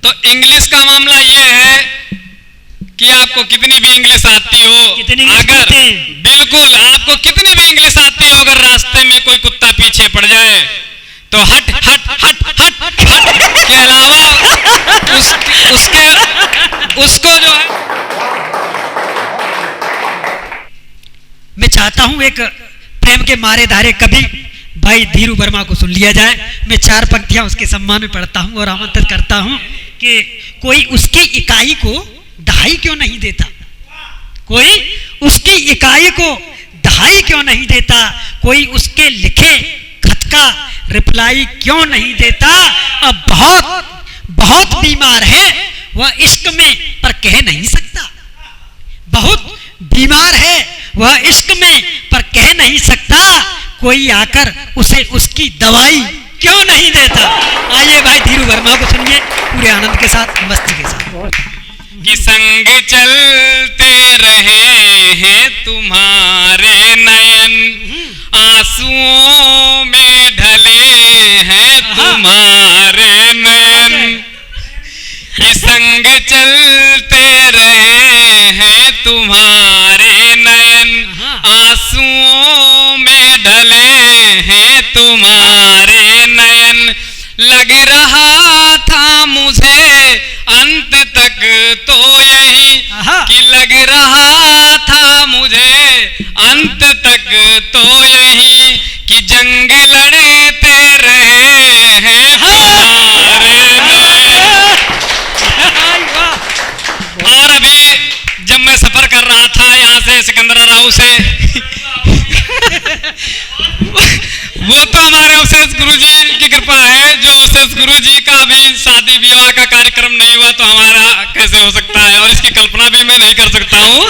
तो इंग्लिश का मामला ये है कि आपको कितनी भी इंग्लिश आती हो, अगर बिल्कुल आपको कितनी भी इंग्लिश आती हो, अगर रास्ते में कोई कुत्ता पीछे पड़ जाए तो हट हट हट हट हट के अलावा उसको जो है, मैं चाहता हूं एक प्रेम के मारे धारे कवि भाई धीरू वर्मा को सुन लिया जाए। मैं 4 पंक्तियां उसके सम्मान में पढ़ता हूं और आमंत्रित करता हूं कि कोई उसकी इकाई को दहाई क्यों नहीं देता, कोई उसकी इकाई को दहाई क्यों नहीं देता, कोई उसके लिखे खत का रिप्लाई क्यों नहीं देता। अब बहुत बहुत बीमार है वह इश्क में पर कह नहीं सकता, बहुत बीमार है वह इश्क में पर कह नहीं सकता, कोई आकर उसे उसकी दवाई क्यों नहीं देता। आइए भाई धीरू वर्मा को सुनिए पूरे आनंद के साथ, मस्ती के साथ। कि संग चलते रहे हैं तुम्हारे नयन, आंसुओं में ढले हैं तुम्हारे नयन, कि संग चलते रहे हैं तुम्हारे नयन, आंसुओं में ढले हैं तुम्हारे नयन, लग रहा था मुझे अंत तक तो यही, कि लग रहा था मुझे अंत तक तो यही, कि जंग लड़ते रहे हैं तुम्हारे नयन। और अभी जब मैं सफर कर रहा था यहाँ से सिकंदराबाद से वो तो हमारे अवशेष गुरु जी की कृपा है, जो अवशेष गुरु जी का भी शादी विवाह का कार्यक्रम नहीं हुआ तो हमारा कैसे हो सकता है, और इसकी कल्पना भी मैं नहीं कर सकता हूँ।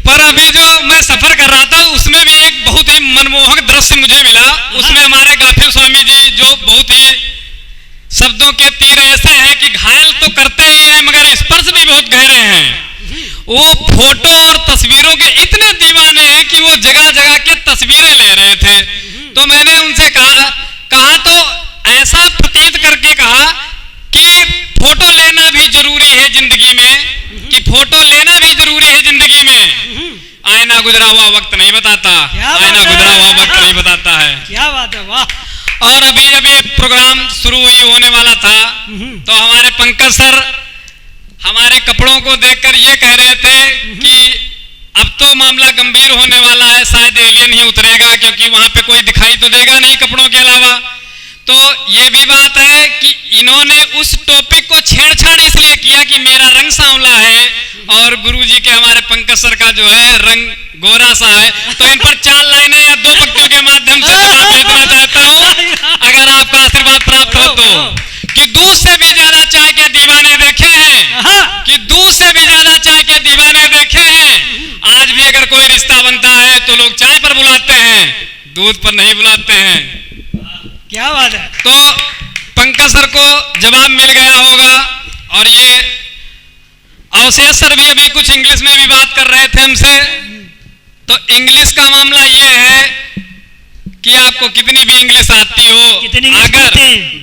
पर अभी जो मैं सफर कर रहा था उसमें भी एक बहुत ही मनमोहक दृश्य मुझे मिला। उसमें हमारे गाफिल स्वामी जी जो बहुत ही शब्दों के तीर ऐसे हैं कि घायल तो करते ही हैं मगर स्पर्श भी बहुत गहरे हैं। वो फोटो और तस्वीरों के इतने दीवाने हैं कि वो जगह जगह के तस्वीरें ले रहे थे। तो मैंने उनसे कहा तो ऐसा प्रतीत करके कहा कि फोटो लेना भी जरूरी है जिंदगी में, कि फोटो लेना भी जरूरी है जिंदगी में। आईना गुजरा हुआ वक्त नहीं बताता, आईना गुजरा हुआ वक्त नहीं बताता है। क्या बात है, वाह। और अभी अभी प्रोग्राम शुरू ही होने वाला था तो हमारे पंकज सर हमारे कपड़ों को देखकर ये कह रहे थे कि अब तो मामला गंभीर होने वाला है, शायद एलियन ही उतरेगा, क्योंकि वहां पे कोई दिखाई तो देगा नहीं कपड़ों के अलावा। तो ये भी बात है कि इन्होंने उस टॉपिक को छेड़छाड़ इसलिए किया कि मेरा रंग सांवला है और गुरुजी के हमारे पंकज सर का जो है रंग गोरा सा है। तो इन पर 4 लाइनें या 2 पंक्तियों के माध्यम से जवाब भेजना चाहता हूँ, अगर आपका आशीर्वाद प्राप्त हो तो। कि दूध से भी ज्यादा चाय के दीवाने देखे हैं, कि दूध से भी ज्यादा चाय के दीवाने देखे हैं। आज भी अगर कोई रिश्ता बनता है तो लोग चाय पर बुलाते हैं, दूध पर नहीं बुलाते हैं। क्या बात है। तो पंकज सर को जवाब मिल गया होगा। और ये अवशेष सर भी अभी कुछ इंग्लिश में भी बात कर रहे थे हमसे। तो इंग्लिश का मामला ये है कि आपको कितनी भी इंग्लिश आती हो, अगर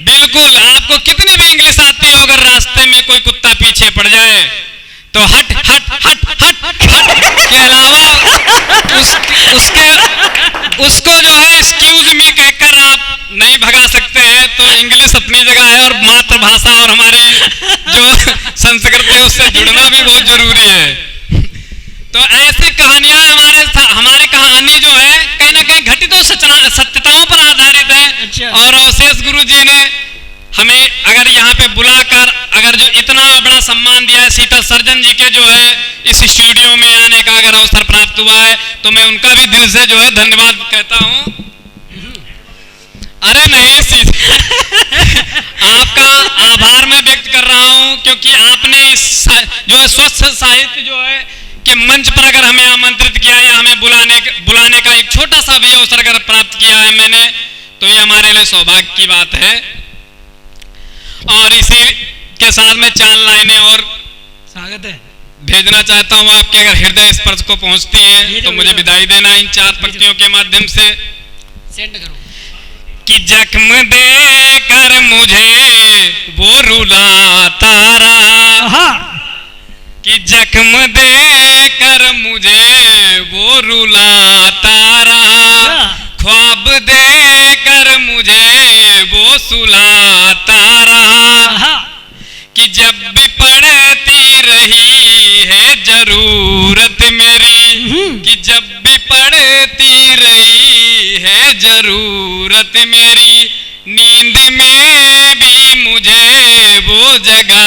बिल्कुल आपको कितनी भी इंग्लिश आती हो, अगर रास्ते में कोई कुत्ता पीछे पड़ जाए तो हट हट हट हट हट के अलावा उसको जो है एक्सक्यूज मी कहकर आप नहीं भगा सकते हैं। तो इंग्लिश अपनी जगह है और मातृभाषा और हमारी जो संस्कृति है उससे जुड़ना भी बहुत जरूरी है। तो ऐसी कहानियां हमारी कहानी जो है कहीं ना कहीं घटित सत्यताओं पर आधारित है। अच्छा। और अवशेष गुरु जी ने हमें अगर यहाँ पे बुलाकर अगर जो इतना बड़ा सम्मान दिया है, शीतल सर्जन जी के जो है इस स्टूडियो में आने का अगर अवसर प्राप्त हुआ है तो मैं उनका भी दिल से जो है धन्यवाद कहता हूँ। अरे नहीं आपका आभार मैं व्यक्त कर रहा हूँ, क्योंकि आपने इस जो है स्वच्छ साहित्य जो है कि मंच पर अगर हमें आमंत्रित किया या हमें बुलाने का एक छोटा सा भी अवसर अगर प्राप्त किया है मैंने, तो ये हमारे लिए सौभाग्य की बात है। और इसी के साथ में 4 लाइनें और स्वागत है भेजना चाहता हूँ आपके, अगर हृदय स्पर्श को पहुंचती हैं तो मुझे विदाई देना इन 4 पंक्तियों के माध्यम से। सेंड करो। कि जख्म दे कर मुझे वो रुला जख्म दे कर मुझे वो रुलाता रहा, ख्वाब दे कर मुझे वो सुलाता रहा, कि जब भी पड़ती रही है जरूरत मेरी, कि जब भी पड़ती रही है जरूरत मेरी, नींद में भी मुझे वो जगा